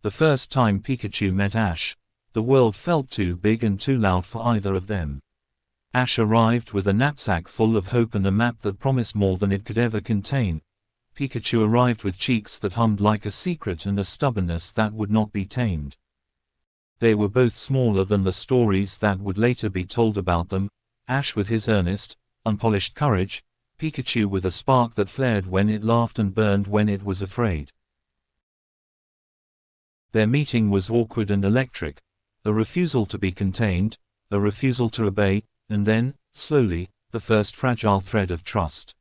The first time Pikachu met Ash, the world felt too big and too loud for either of them. Ash arrived with a knapsack full of hope and a map that promised more than it could ever contain. Pikachu arrived with cheeks that hummed like a secret and a stubbornness that would not be tamed. They were both smaller than the stories that would later be told about them, Ash with his earnest, unpolished courage, Pikachu with a spark that flared when it laughed and burned when it was afraid. Their meeting was awkward and electric, a refusal to be contained, a refusal to obey, and then, slowly, the first fragile thread of trust.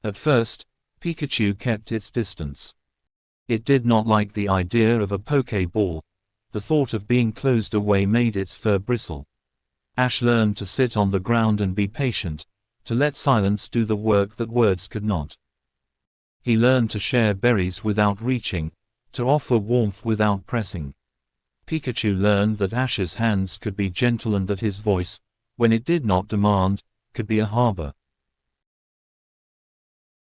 At first, Pikachu kept its distance. It did not like the idea of a Pokeball. The thought of being closed away made its fur bristle. Ash learned to sit on the ground and be patient, to let silence do the work that words could not. He learned to share berries without reaching, to offer warmth without pressing. Pikachu learned that Ash's hands could be gentle and that his voice, when it did not demand, could be a harbor.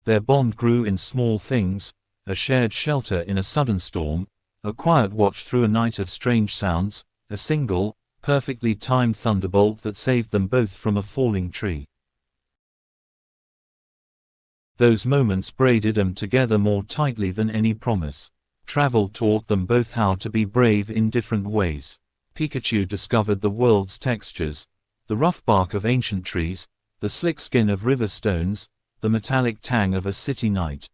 Their bond grew in small things, a shared shelter in a sudden storm, a quiet watch through a night of strange sounds, a single, perfectly timed thunderbolt that saved them both from a falling tree. Those moments braided them together more tightly than any promise. Travel taught them both how to be brave in different ways. Pikachu discovered the world's textures, the rough bark of ancient trees, the slick skin of river stones, the metallic tang of a city night.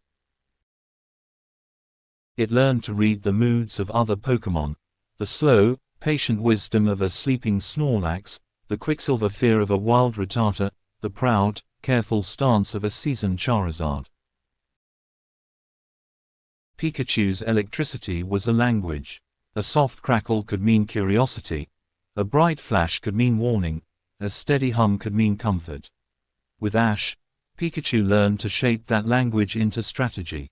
It learned to read the moods of other Pokémon, the slow, patient wisdom of a sleeping Snorlax, the quicksilver fear of a wild Rattata, the proud, careful stance of a seasoned Charizard. Pikachu's electricity was a language. A soft crackle could mean curiosity, a bright flash could mean warning, a steady hum could mean comfort. With Ash, Pikachu learned to shape that language into strategy.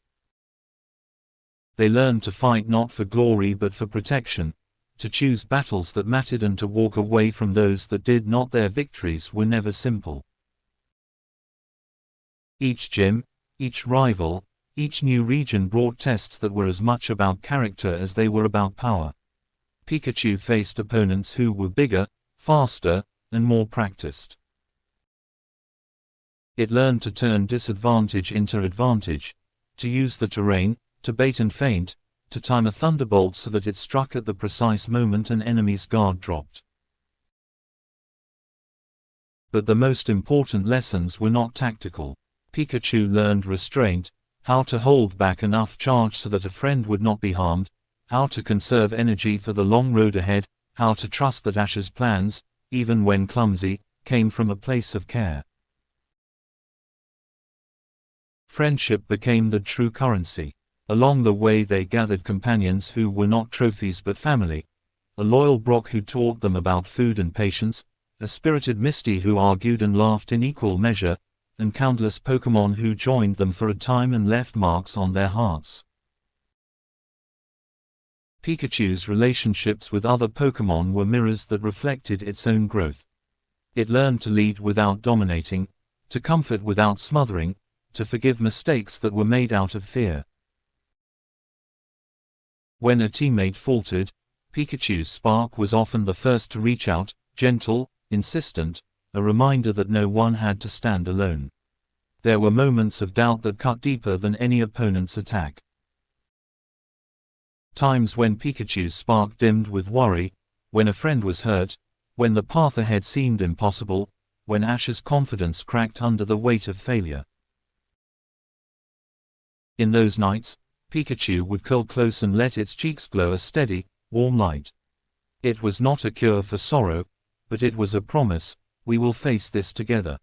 They learned to fight not for glory but for protection, to choose battles that mattered and to walk away from those that did not. Their victories were never simple. Each gym, each rival, each new region brought tests that were as much about character as they were about power. Pikachu faced opponents who were bigger, faster, and more practiced. It learned to turn disadvantage into advantage, to use the terrain, to bait and feint, to time a thunderbolt so that it struck at the precise moment an enemy's guard dropped. But the most important lessons were not tactical. Pikachu learned restraint, how to hold back enough charge so that a friend would not be harmed, how to conserve energy for the long road ahead, how to trust that Ash's plans, even when clumsy, came from a place of care. Friendship became the true currency. Along the way they gathered companions who were not trophies but family, a loyal Brock who taught them about food and patience, a spirited Misty who argued and laughed in equal measure, and countless Pokémon who joined them for a time and left marks on their hearts. Pikachu's relationships with other Pokémon were mirrors that reflected its own growth. It learned to lead without dominating, to comfort without smothering, to forgive mistakes that were made out of fear. When a teammate faltered, Pikachu's spark was often the first to reach out, gentle, insistent, a reminder that no one had to stand alone. There were moments of doubt that cut deeper than any opponent's attack. Times when Pikachu's spark dimmed with worry, when a friend was hurt, when the path ahead seemed impossible, when Ash's confidence cracked under the weight of failure. In those nights, Pikachu would curl close and let its cheeks glow a steady, warm light. It was not a cure for sorrow, but it was a promise, we will face this together.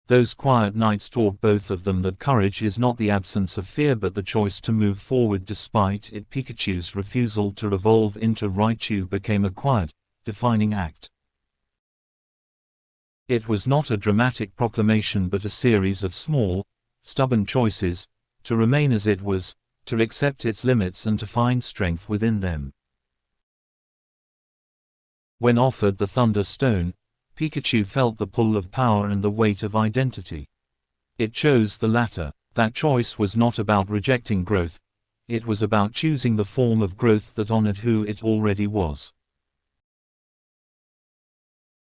Those quiet nights taught both of them that courage is not the absence of fear but the choice to move forward despite it. Pikachu's refusal to evolve into Raichu became a quiet, defining act. It was not a dramatic proclamation but a series of small, stubborn choices, to remain as it was, to accept its limits and to find strength within them. When offered the Thunder Stone, Pikachu felt the pull of power and the weight of identity. It chose the latter. That choice was not about rejecting growth, it was about choosing the form of growth that honored who it already was.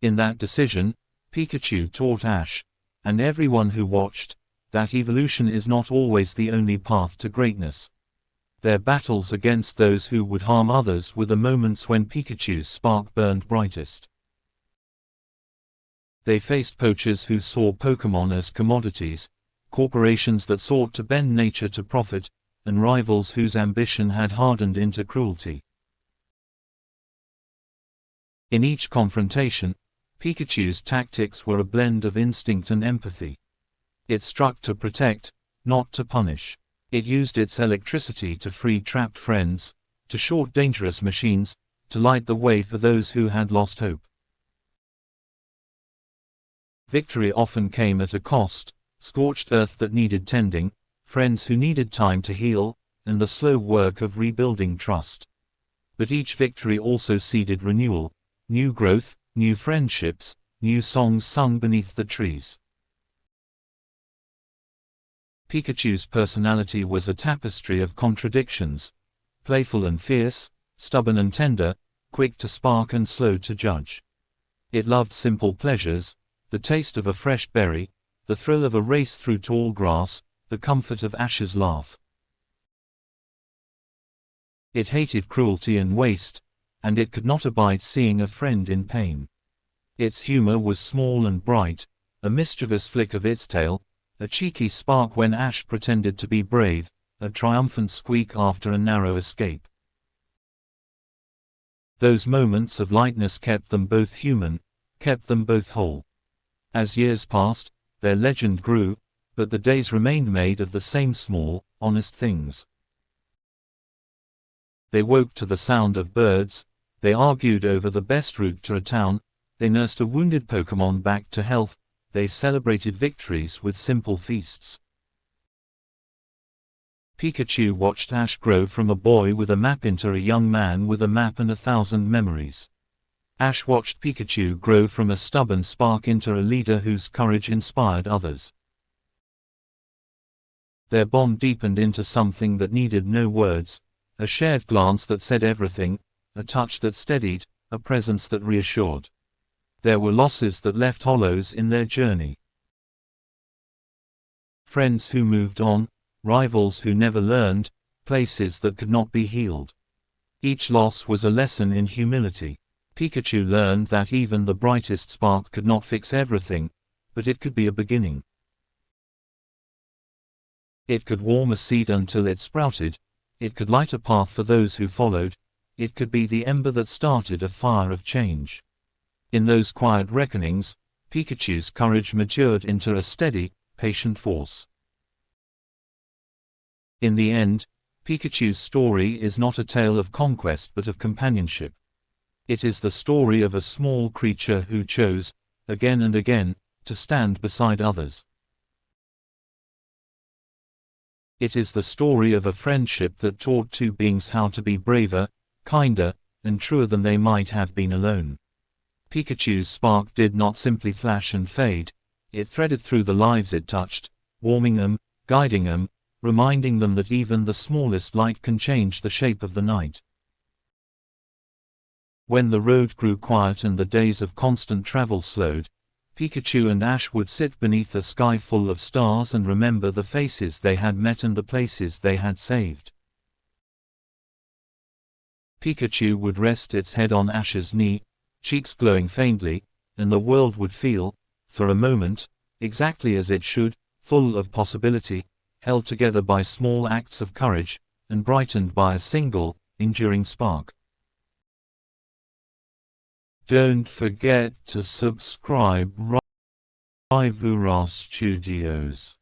In that decision, Pikachu taught Ash, and everyone who watched, that evolution is not always the only path to greatness. Their battles against those who would harm others were the moments when Pikachu's spark burned brightest. They faced poachers who saw Pokémon as commodities, corporations that sought to bend nature to profit, and rivals whose ambition had hardened into cruelty. In each confrontation, Pikachu's tactics were a blend of instinct and empathy. It struck to protect, not to punish. It used its electricity to free trapped friends, to short dangerous machines, to light the way for those who had lost hope. Victory often came at a cost: scorched earth that needed tending, friends who needed time to heal, and the slow work of rebuilding trust. But each victory also seeded renewal, new growth, new friendships, new songs sung beneath the trees. Pikachu's personality was a tapestry of contradictions: playful and fierce, stubborn and tender, quick to spark and slow to judge. It loved simple pleasures: the taste of a fresh berry, the thrill of a race through tall grass, the comfort of Ash's laugh. It hated cruelty and waste, and it could not abide seeing a friend in pain. Its humor was small and bright, a mischievous flick of its tail, a cheeky spark when Ash pretended to be brave, a triumphant squeak after a narrow escape. Those moments of lightness kept them both human, kept them both whole. As years passed, their legend grew, but the days remained made of the same small, honest things. They woke to the sound of birds, they argued over the best route to a town, they nursed a wounded Pokémon back to health, they celebrated victories with simple feasts. Pikachu watched Ash grow from a boy with a map into a young man with a map and 1,000 memories. Ash watched Pikachu grow from a stubborn spark into a leader whose courage inspired others. Their bond deepened into something that needed no words: a shared glance that said everything, a touch that steadied, a presence that reassured. There were losses that left hollows in their journey. Friends who moved on, rivals who never learned, places that could not be healed. Each loss was a lesson in humility. Pikachu learned that even the brightest spark could not fix everything, but it could be a beginning. It could warm a seed until it sprouted, it could light a path for those who followed, it could be the ember that started a fire of change. In those quiet reckonings, Pikachu's courage matured into a steady, patient force. In the end, Pikachu's story is not a tale of conquest but of companionship. It is the story of a small creature who chose, again and again, to stand beside others. It is the story of a friendship that taught two beings how to be braver, kinder, and truer than they might have been alone. Pikachu's spark did not simply flash and fade, it threaded through the lives it touched, warming them, guiding them, reminding them that even the smallest light can change the shape of the night. When the road grew quiet and the days of constant travel slowed, Pikachu and Ash would sit beneath a sky full of stars and remember the faces they had met and the places they had saved. Pikachu would rest its head on Ash's knee, cheeks glowing faintly, and the world would feel, for a moment, exactly as it should, full of possibility, held together by small acts of courage, and brightened by a single, enduring spark. Don't forget to subscribe RyvuraStudios.